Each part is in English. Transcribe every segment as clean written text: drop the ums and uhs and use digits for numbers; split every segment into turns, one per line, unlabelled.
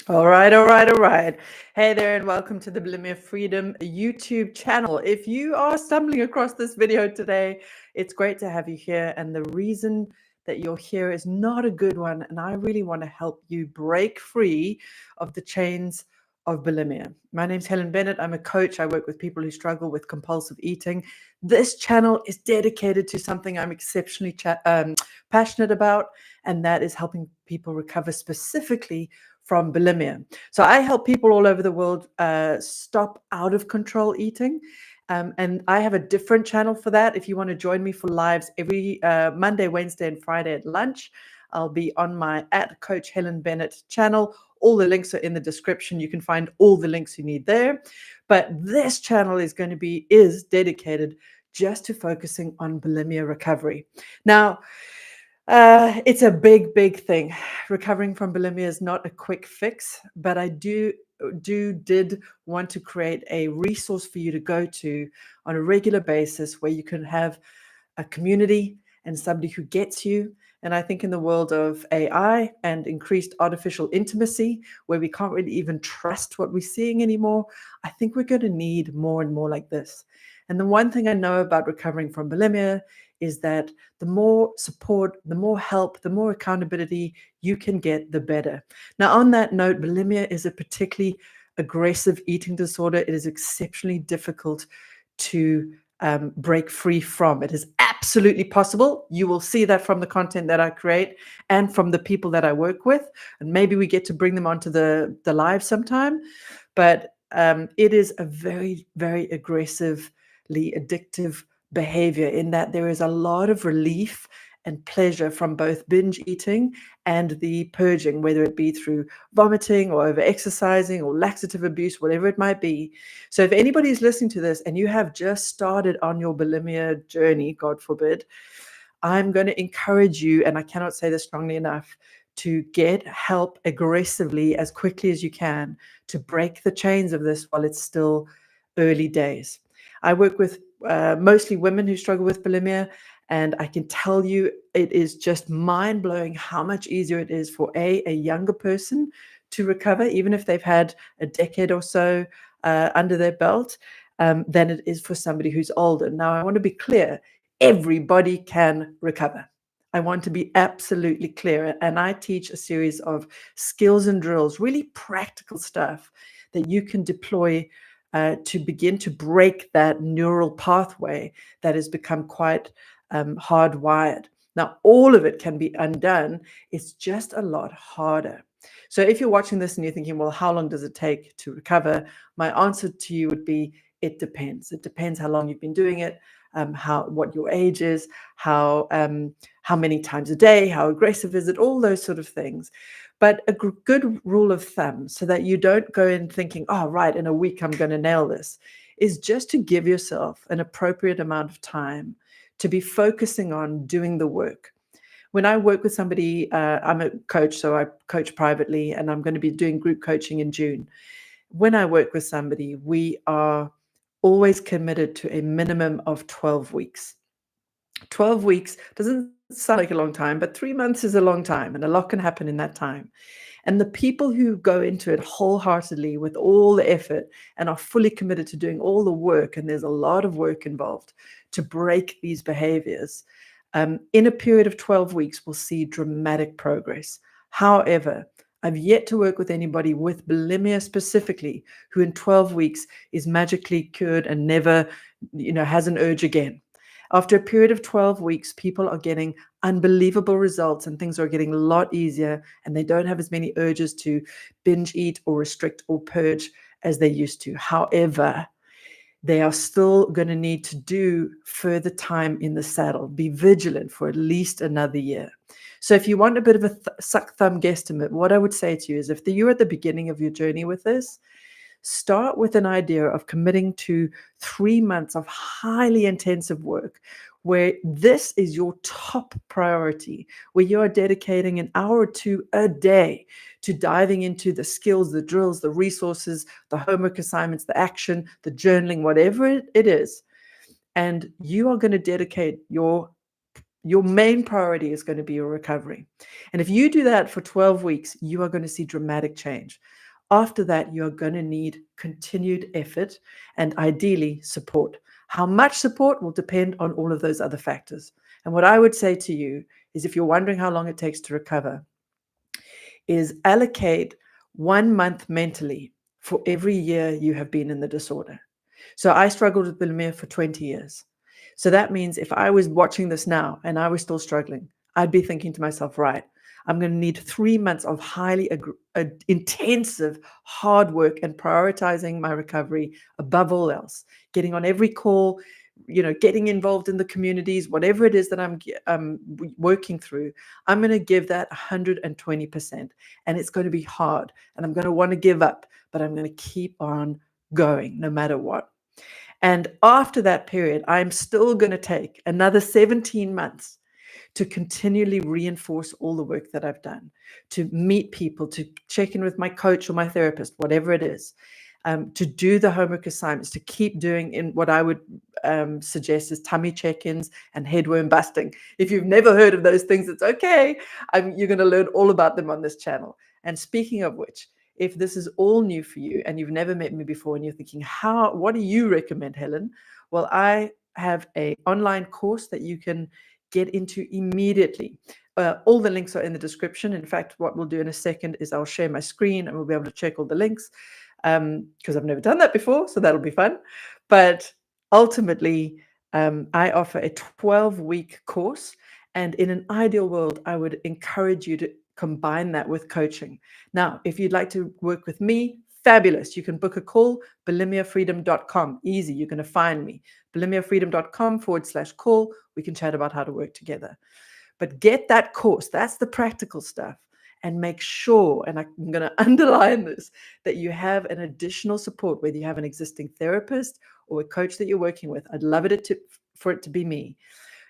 All right, all right, all right. Hey there, and welcome to the BulimiaFreedom YouTube channel. If you are stumbling across this video today, it's great to have you here. And the reason that you're here is not a good one. And I really want to help you break free of the chains of bulimia. My name's Helen Bennett. I'm a coach. I work with people who struggle with compulsive eating. This channel is dedicated to something I'm exceptionally passionate about, and that is helping people recover specifically from bulimia. So I help people all over the world stop out of control eating. And I have a different channel for that. If you want to join me for lives every Monday, Wednesday, and Friday at lunch, I'll be on my @Coach Helen Bennett channel. All the links are in the description. You can find all the links you need there. But this channel is dedicated just to focusing on bulimia recovery. Now, it's a big, big thing. Recovering from bulimia is not a quick fix, but I did want to create a resource for you to go to on a regular basis where you can have a community and somebody who gets you. And I think in the world of AI and increased artificial intimacy, where we can't really even trust what we're seeing anymore, I think we're going to need more and more like this. And the one thing I know about recovering from bulimia is that the more support, the more help, the more accountability you can get, the better. Now, on that note, bulimia is a particularly aggressive eating disorder. It is exceptionally difficult to break free from. It is absolutely possible. You will see that from the content that I create and from the people that I work with. And maybe we get to bring them onto the live sometime. But it is a very, very aggressively addictive behavior in that there is a lot of relief and pleasure from both binge eating and the purging, whether it be through vomiting or over exercising or laxative abuse, whatever it might be. So if anybody is listening to this and you have just started on your bulimia journey, God forbid, I'm going to encourage you, and I cannot say this strongly enough, to get help aggressively as quickly as you can to break the chains of this while it's still early days. I work with mostly women who struggle with bulimia, and I can tell you it is just mind-blowing how much easier it is for a younger person to recover, even if they've had a decade or so under their belt, than it is for somebody who's older. Now, I want to be clear, everybody can recover. I want to be absolutely clear. And I teach a series of skills and drills, really practical stuff that you can deploy to begin to break that neural pathway that has become quite hardwired. Now, all of it can be undone. It's just a lot harder. So if you're watching this and you're thinking, well, how long does it take to recover? My answer to you would be, it depends. It depends how long you've been doing it, what your age is, how many times a day, how aggressive is it, all those sort of things. But a good rule of thumb, so that you don't go in thinking, oh, right, in a week I'm going to nail this, is just to give yourself an appropriate amount of time to be focusing on doing the work. When I work with somebody, I'm a coach, so I coach privately, and I'm going to be doing group coaching in June. When I work with somebody, we are always committed to a minimum of 12 weeks. 12 weeks doesn't sound like a long time, but 3 months is a long time, and a lot can happen in that time. And the people who go into it wholeheartedly with all the effort and are fully committed to doing all the work, and there's a lot of work involved to break these behaviors, in a period of 12 weeks, will see dramatic progress. However, I've yet to work with anybody with bulimia specifically who in 12 weeks is magically cured and never, has an urge again. After a period of 12 weeks, people are getting unbelievable results and things are getting a lot easier, and they don't have as many urges to binge eat or restrict or purge as they used to. However, they are still going to need to do further time in the saddle, be vigilant for at least another year. So if you want a bit of a suck thumb guesstimate, what I would say to you is, if you're at the beginning of your journey with this, start with an idea of committing to 3 months of highly intensive work, where this is your top priority, where you are dedicating an hour or two a day to diving into the skills, the drills, the resources, the homework assignments, the action, the journaling, whatever it is. And you are going to dedicate your your main priority is going to be your recovery. And if you do that for 12 weeks, you are going to see dramatic change. After that, you're going to need continued effort and ideally support. How much support will depend on all of those other factors. And what I would say to you is, if you're wondering how long it takes to recover, is allocate 1 month mentally for every year you have been in the disorder. So I struggled with bulimia for 20 years. So that means if I was watching this now and I was still struggling, I'd be thinking to myself, right, I'm going to need 3 months of highly intensive hard work and prioritizing my recovery above all else, getting on every call, getting involved in the communities, whatever it is that I'm working through. I'm going to give that 120%, and it's going to be hard, and I'm going to want to give up, but I'm going to keep on going no matter what. And after that period, I'm still going to take another 17 months to continually reinforce all the work that I've done, to meet people, to check in with my coach or my therapist, whatever it is, to do the homework assignments, to keep doing in what I would suggest is tummy check-ins and headworm busting. If you've never heard of those things, it's okay. You're going to learn all about them on this channel. And speaking of which, if this is all new for you and you've never met me before and you're thinking, what do you recommend, Helen? Well, I have an online course that you can get into immediately. All the links are in the description. In fact, what we'll do in a second is I'll share my screen and we'll be able to check all the links, because I've never done that before, so that'll be fun. But ultimately, I offer a 12-week course, and in an ideal world, I would encourage you to combine that with coaching. Now, if you'd like to work with me, fabulous. You can book a call, BulimiaFreedom.com. Easy, you're going to find me. BulimiaFreedom.com/call. We can chat about how to work together. But get that course. That's the practical stuff. And make sure, and I'm going to underline this, that you have an additional support, whether you have an existing therapist or a coach that you're working with. I'd love it for it to be me,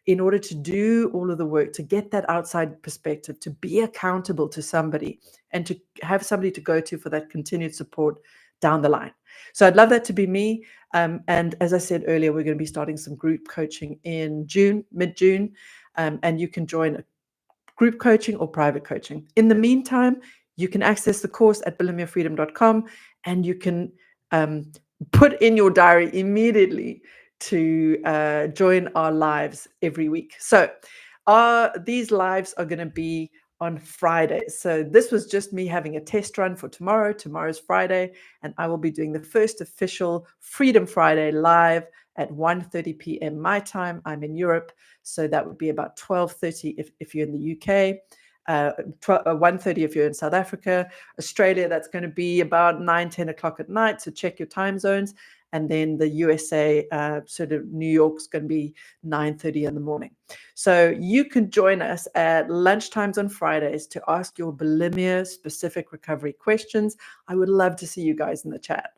in order to do all of the work, to get that outside perspective, to be accountable to somebody, and to have somebody to go to for that continued support down the line. So I'd love that to be me. And as I said earlier, we're going to be starting some group coaching in June, mid-June, and you can join a group coaching or private coaching. In the meantime, you can access the course at BulimiaFreedom.com, and you can put in your diary immediately to join our lives every week. So these lives are going to be on Fridays. So this was just me having a test run for tomorrow. Tomorrow's Friday, and I will be doing the first official Freedom Friday live at 1:30 p.m. my time. I'm in Europe, so that would be about 12:30 if you're in the UK, 1:30 if you're in South Africa. Australia, that's going to be about 9-10 o'clock at night, so check your time zones. And then the USA, sort of New York's going to be 9:30 in the morning. So you can join us at lunchtimes on Fridays to ask your bulimia specific recovery questions. I would love to see you guys in the chat.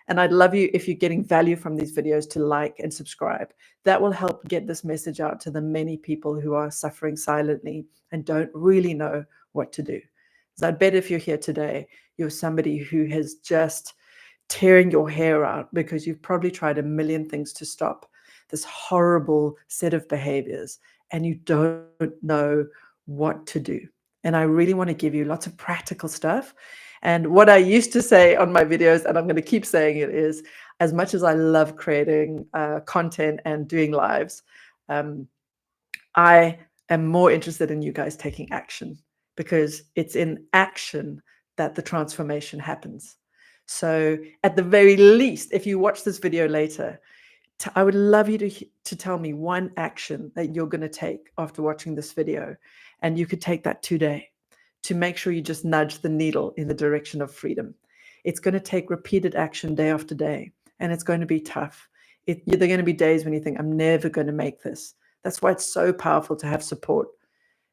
And I'd love you, if you're getting value from these videos, to like and subscribe. That will help get this message out to the many people who are suffering silently and don't really know what to do. So I bet if you're here today, you're somebody who has just tearing your hair out because you've probably tried a million things to stop this horrible set of behaviors and you don't know what to do. And I really want to give you lots of practical stuff. And what I used to say on my videos, and I'm going to keep saying it, is, as much as I love creating content and doing lives, I am more interested in you guys taking action, because it's in action that the transformation happens. So at the very least, if you watch this video later, I would love you to tell me one action that you're going to take after watching this video. And you could take that today to make sure you just nudge the needle in the direction of freedom. It's going to take repeated action day after day, and it's going to be tough. There are going to be days when you think, I'm never going to make this. That's why it's so powerful to have support.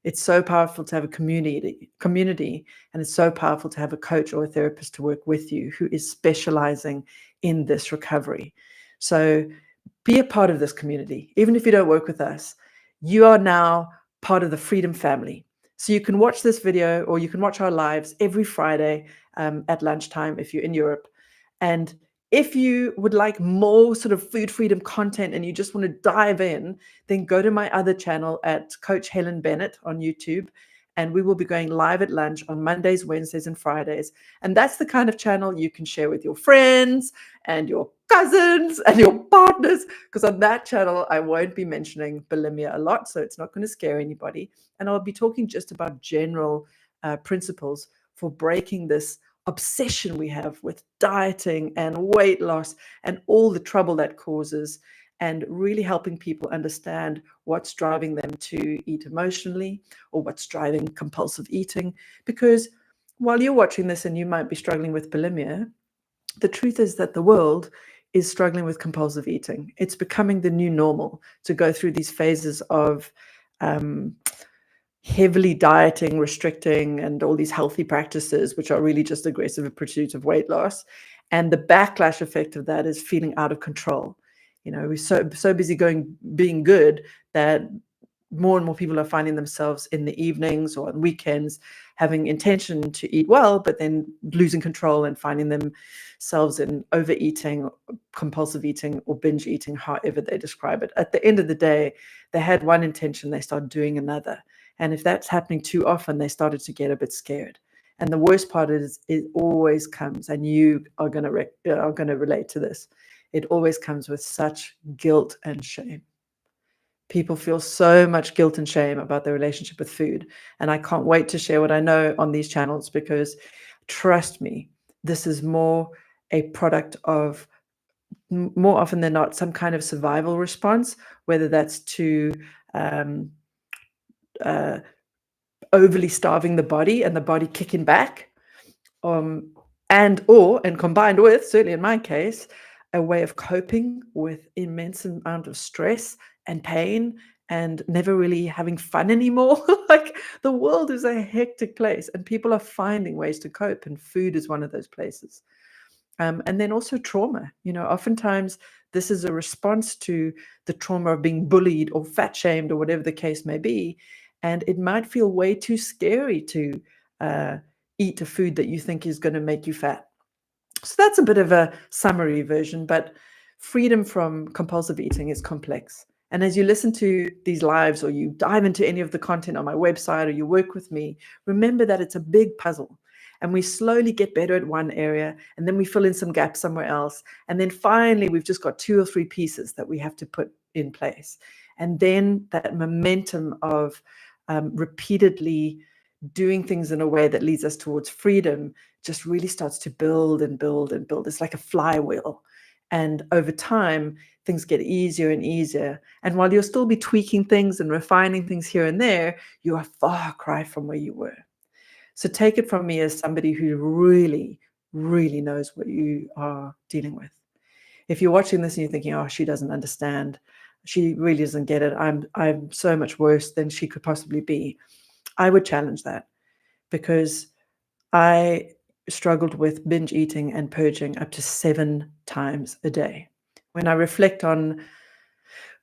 It's so powerful to have a community, and it's so powerful to have a coach or a therapist to work with you who is specializing in this recovery. So be a part of this community. Even if you don't work with us, you are now part of the Freedom family. So you can watch this video, or you can watch our lives every Friday at lunchtime if you're in Europe, and If you would like more sort of food freedom content and you just want to dive in, then go to my other channel at Coach Helen Bennett on YouTube. And we will be going live at lunch on Mondays, Wednesdays, and Fridays. And that's the kind of channel you can share with your friends and your cousins and your partners. Because on that channel, I won't be mentioning bulimia a lot, so it's not going to scare anybody. And I'll be talking just about general principles for breaking this obsession we have with dieting and weight loss and all the trouble that causes, and really helping people understand what's driving them to eat emotionally or what's driving compulsive eating. Because while you're watching this and you might be struggling with bulimia, the truth is that the world is struggling with compulsive eating. It's becoming the new normal to go through these phases of heavily dieting, restricting, and all these healthy practices, which are really just aggressive pursuit of weight loss. And the backlash effect of that is feeling out of control. We're so busy being good that more and more people are finding themselves in the evenings or on weekends having intention to eat well, but then losing control and finding themselves in overeating, compulsive eating, or binge eating, however they describe it. At the end of the day, they had one intention, they started doing another. And if that's happening too often, they started to get a bit scared. And the worst part is it always comes, and you are going to relate to this. It always comes with such guilt and shame. People feel so much guilt and shame about their relationship with food. And I can't wait to share what I know on these channels, because trust me, this is more a product of, more often than not, some kind of survival response, whether that's to overly starving the body and the body kicking back, and combined with, certainly in my case, a way of coping with immense amount of stress and pain and never really having fun anymore. Like, the world is a hectic place and people are finding ways to cope, and food is one of those places. And then also trauma. Oftentimes this is a response to the trauma of being bullied or fat shamed or whatever the case may be. And it might feel way too scary to eat a food that you think is going to make you fat. So that's a bit of a summary version, but freedom from compulsive eating is complex. And as you listen to these lives, or you dive into any of the content on my website, or you work with me, remember that it's a big puzzle. And we slowly get better at one area, and then we fill in some gaps somewhere else. And then finally, we've just got 2 or 3 pieces that we have to put in place. And then that momentum of repeatedly doing things in a way that leads us towards freedom just really starts to build and build and build. It's like a flywheel. And over time, things get easier and easier. And while you'll still be tweaking things and refining things here and there, you are far cry from where you were. So take it from me as somebody who really, really knows what you are dealing with. If you're watching this and you're thinking, oh, she doesn't understand, she really doesn't get it, I'm so much worse than she could possibly be, I would challenge that, because I struggled with binge eating and purging up to 7 times a day. When I reflect on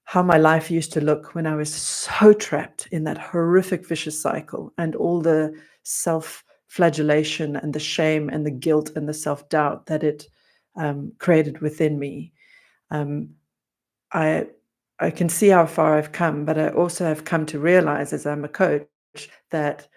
how my life used to look when I was so trapped in that horrific vicious cycle, and all the self-flagellation and the shame and the guilt and the self-doubt that it created within me, I can see how far I've come, but I also have come to realize, as I'm a coach, that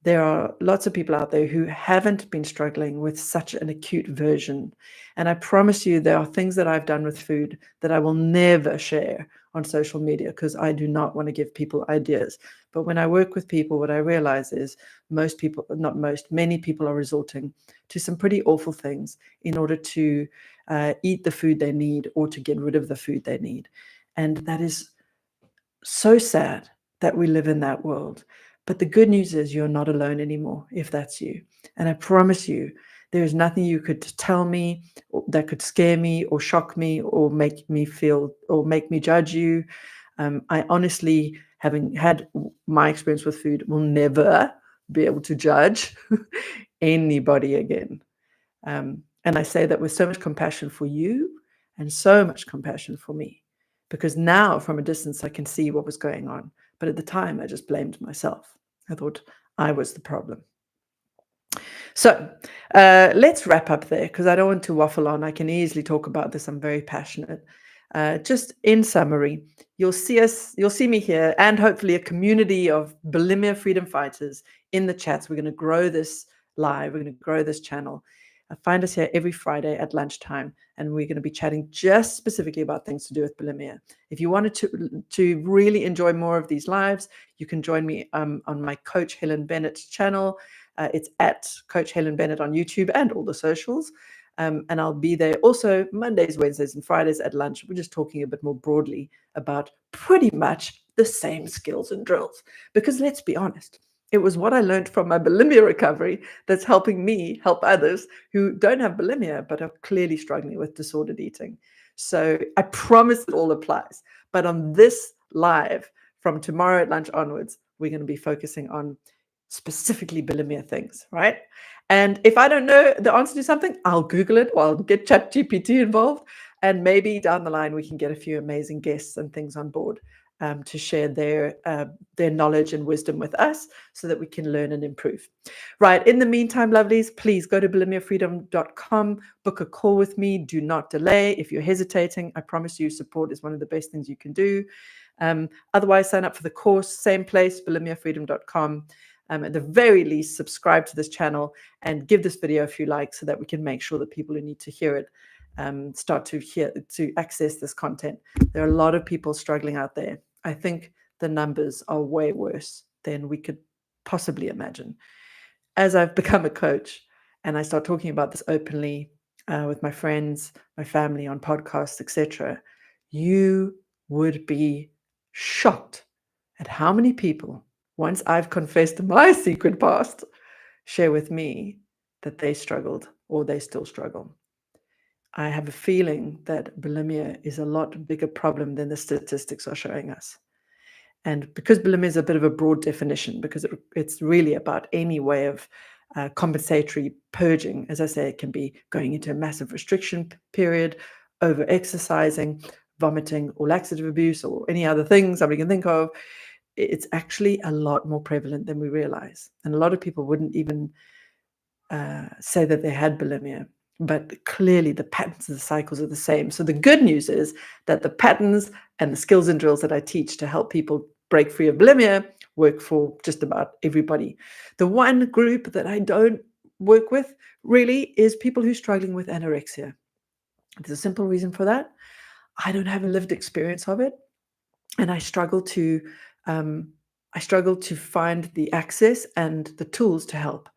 there are lots of people out there who haven't been struggling with such an acute version. And I promise you, there are things that I've done with food that I will never share on social media, because I do not want to give people ideas. But when I work with people, what I realize is many people are resorting to some pretty awful things in order to eat the food they need or to get rid of the food they need. And that is so sad that we live in that world. But the good news is you're not alone anymore, if that's you. And I promise you, there is nothing you could tell me that could scare me or shock me or make me feel or make me judge you. I honestly, having had my experience with food, will never be able to judge anybody again. And I say that with so much compassion for you and so much compassion for me, because now from a distance I can see what was going on. But at the time, I just blamed myself. I thought I was the problem. So Let's wrap up there because I don't want to waffle on. I can easily talk about this. I'm very passionate. Just in summary, you'll see me here and hopefully a community of bulimia freedom fighters in the chats. We're going to grow this live. We're going to grow this channel. Find us here every Friday at lunchtime, and we're going to be chatting just specifically about things to do with bulimia. If you wanted to really enjoy more of these lives, you can join me on my Coach Helen Bennett channel. It's at Coach Helen Bennett on YouTube and all the socials. And I'll be there also Mondays, Wednesdays, and Fridays at lunch. We're just talking a bit more broadly about pretty much the same skills and drills. Because let's be honest, it was what I learned from my bulimia recovery that's helping me help others who don't have bulimia but are clearly struggling with disordered eating. So I promise it all applies. But on this live from tomorrow at lunch onwards, we're going to be focusing on specifically bulimia things, right? And if I don't know the answer to something, I'll Google it or I'll get ChatGPT involved. And maybe down the line, we can get a few amazing guests and things on board to share their knowledge and wisdom with us so that we can learn and improve. Right. In the meantime, lovelies, please go to BulimiaFreedom.com, book a call with me. Do not delay. If you're hesitating, I promise you support is one of the best things you can do. Otherwise, sign up for the course, same place, BulimiaFreedom.com. At the very least, subscribe to this channel and give this video a few likes so that we can make sure that people who need to hear it start to access this content. There are a lot of people struggling out there. I think the numbers are way worse than we could possibly imagine. As I've become a coach and I start talking about this openly with my friends, my family, on podcasts, etc., you would be shocked at how many people, once I've confessed my secret past, share with me that they struggled or they still struggle. I have a feeling that bulimia is a lot bigger problem than the statistics are showing us. And because bulimia is a bit of a broad definition, because it's really about any way of compensatory purging, as I say, it can be going into a massive restriction period, over-exercising, vomiting, or laxative abuse, or any other thing somebody can think of. It's actually a lot more prevalent than we realize. And a lot of people wouldn't even say that they had bulimia, but clearly the patterns and the cycles are the same. So the good news is that the patterns and the skills and drills that I teach to help people break free of bulimia work for just about everybody. The one group that I don't work with really is people who are struggling with anorexia. There's a simple reason for that. I don't have a lived experience of it, and I struggle to find the access and the tools to help.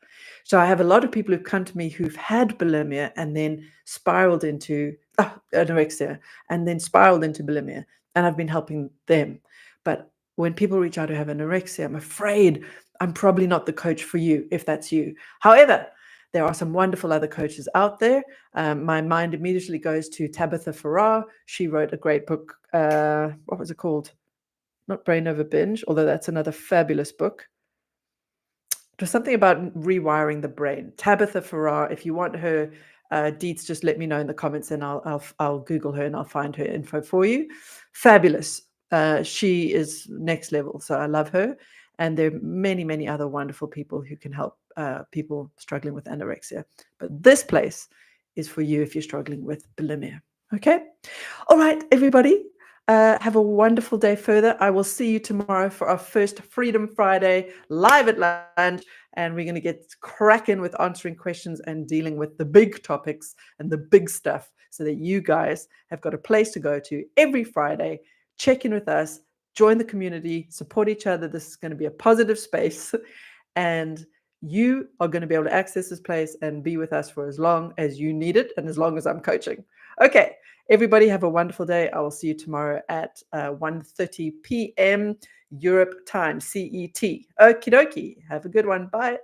So I have a lot of people who've come to me who've had bulimia and then spiraled into anorexia and then spiraled into bulimia, and I've been helping them. But when people reach out who have anorexia, I'm afraid I'm probably not the coach for you if that's you. However, there are some wonderful other coaches out there. My mind immediately goes to Tabitha Farrar. She wrote a great book. What was it called? Not Brain Over Binge, although that's another fabulous book. It was something about rewiring the brain. Tabitha Farrar, if you want her deets, just let me know in the comments and I'll Google her and I'll find her info for you. Fabulous. She is next level, so I love her. And there are many, many other wonderful people who can help people struggling with anorexia. But this place is for you if you're struggling with bulimia. Okay? All right, everybody. Have a wonderful day further. I will see you tomorrow for our first Freedom Friday live at lunch. And we're going to get cracking with answering questions and dealing with the big topics and the big stuff so that you guys have got a place to go to every Friday. Check in with us, join the community, support each other. This is going to be a positive space. And you are going to be able to access this place and be with us for as long as you need it and as long as I'm coaching. Okay. Everybody have a wonderful day. I will see you tomorrow at 1:30 p.m. Europe time, CET. Okie dokie. Have a good one. Bye.